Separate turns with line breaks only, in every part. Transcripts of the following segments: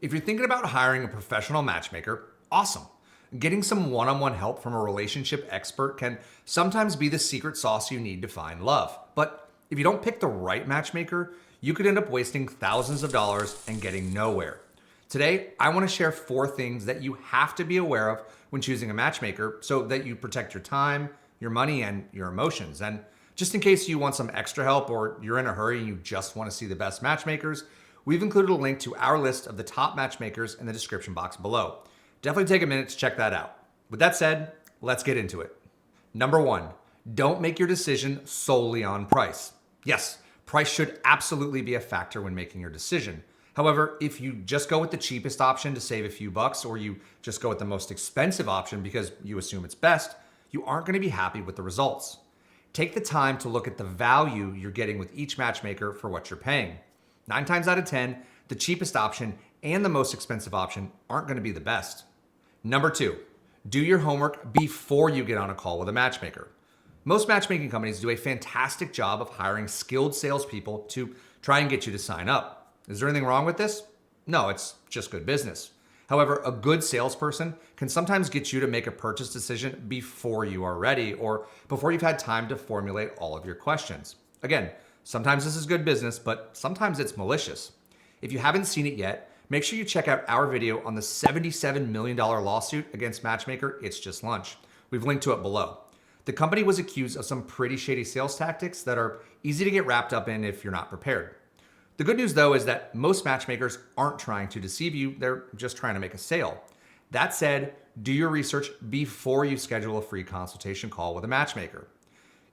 If you're thinking about hiring a professional matchmaker, awesome. Getting some one-on-one help from a relationship expert can sometimes be the secret sauce you need to find love. But if you don't pick the right matchmaker, you could end up wasting thousands of dollars and getting nowhere. Today, I want to share 4 things that you have to be aware of when choosing a matchmaker so that you protect your time, your money, and your emotions. And just in case you want some extra help or you're in a hurry and you just want to see the best matchmakers, we've included a link to our list of the top matchmakers in the description box below. Definitely take a minute to check that out. With that said, let's get into it. Number 1, don't make your decision solely on price. Yes, price should absolutely be a factor when making your decision. However, if you just go with the cheapest option to save a few bucks, or you just go with the most expensive option because you assume it's best, you aren't going to be happy with the results. Take the time to look at the value you're getting with each matchmaker for what you're paying. 9 times out of 10, the cheapest option and the most expensive option aren't going to be the best. Number 2, do your homework before you get on a call with a matchmaker. Most matchmaking companies do a fantastic job of hiring skilled salespeople to try and get you to sign up. Is there anything wrong with this? No, it's just good business. However, a good salesperson can sometimes get you to make a purchase decision before you are ready or before you've had time to formulate all of your questions. Again, sometimes this is good business, but sometimes it's malicious. If you haven't seen it yet, make sure you check out our video on the $77 million lawsuit against Matchmaker, It's Just Lunch. We've linked to it below. The company was accused of some pretty shady sales tactics that are easy to get wrapped up in if you're not prepared. The good news, though, is that most matchmakers aren't trying to deceive you. They're just trying to make a sale. That said, do your research before you schedule a free consultation call with a matchmaker.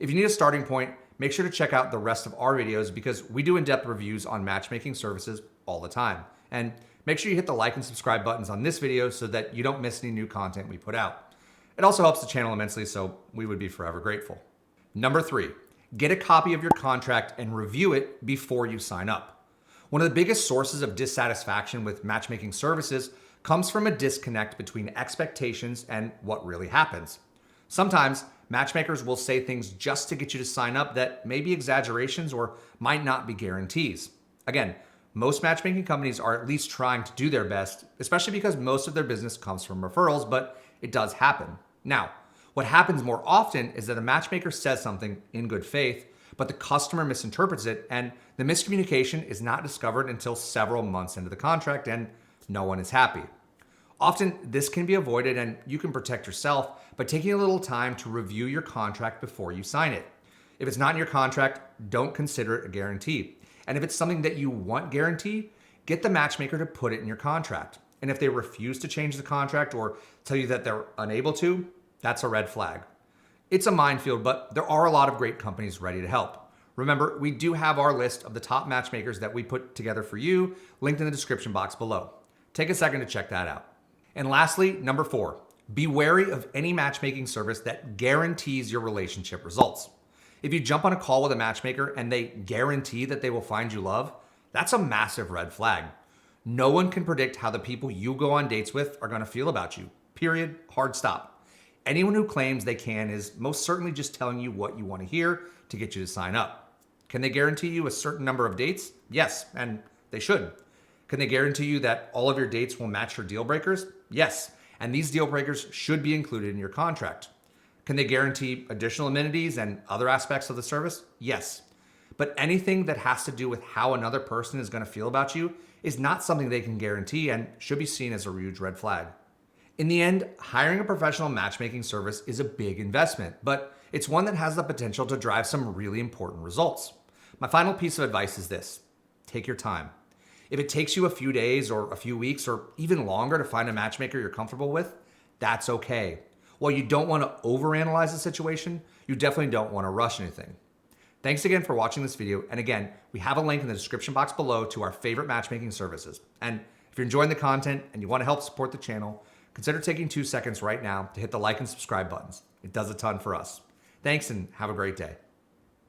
If you need a starting point, make sure to check out the rest of our videos because we do in-depth reviews on matchmaking services all the time. And make sure you hit the like and subscribe buttons on this video so that you don't miss any new content we put out. It also helps the channel immensely, so we would be forever grateful. Number 3, get a copy of your contract and review it before you sign up. One of the biggest sources of dissatisfaction with matchmaking services comes from a disconnect between expectations and what really happens. Sometimes matchmakers will say things just to get you to sign up that may be exaggerations or might not be guarantees. Again, most matchmaking companies are at least trying to do their best, especially because most of their business comes from referrals, but it does happen. Now, what happens more often is that a matchmaker says something in good faith, but the customer misinterprets it, and the miscommunication is not discovered until several months into the contract, and no one is happy. Often, this can be avoided, and you can protect yourself by taking a little time to review your contract before you sign it. If it's not in your contract, don't consider it a guarantee. And if it's something that you want guaranteed, get the matchmaker to put it in your contract. And if they refuse to change the contract or tell you that they're unable to, that's a red flag. It's a minefield, but there are a lot of great companies ready to help. Remember, we do have our list of the top matchmakers that we put together for you, linked in the description box below. Take a second to check that out. And lastly, number 4, be wary of any matchmaking service that guarantees your relationship results. If you jump on a call with a matchmaker and they guarantee that they will find you love, that's a massive red flag. No one can predict how the people you go on dates with are going to feel about you. Period. Hard stop. Anyone who claims they can is most certainly just telling you what you want to hear to get you to sign up. Can they guarantee you a certain number of dates? Yes, and they should. Can they guarantee you that all of your dates will match your deal breakers? Yes, and these deal breakers should be included in your contract. Can they guarantee additional amenities and other aspects of the service? Yes. But anything that has to do with how another person is going to feel about you is not something they can guarantee and should be seen as a huge red flag. In the end, hiring a professional matchmaking service is a big investment, but it's one that has the potential to drive some really important results. My final piece of advice is this: take your time. If it takes you a few days or a few weeks or even longer to find a matchmaker you're comfortable with, that's okay. While you don't want to overanalyze the situation, you definitely don't want to rush anything. Thanks again for watching this video. And again, we have a link in the description box below to our favorite matchmaking services. And if you're enjoying the content and you want to help support the channel, consider taking 2 seconds right now to hit the like and subscribe buttons. It does a ton for us. Thanks and have a great day.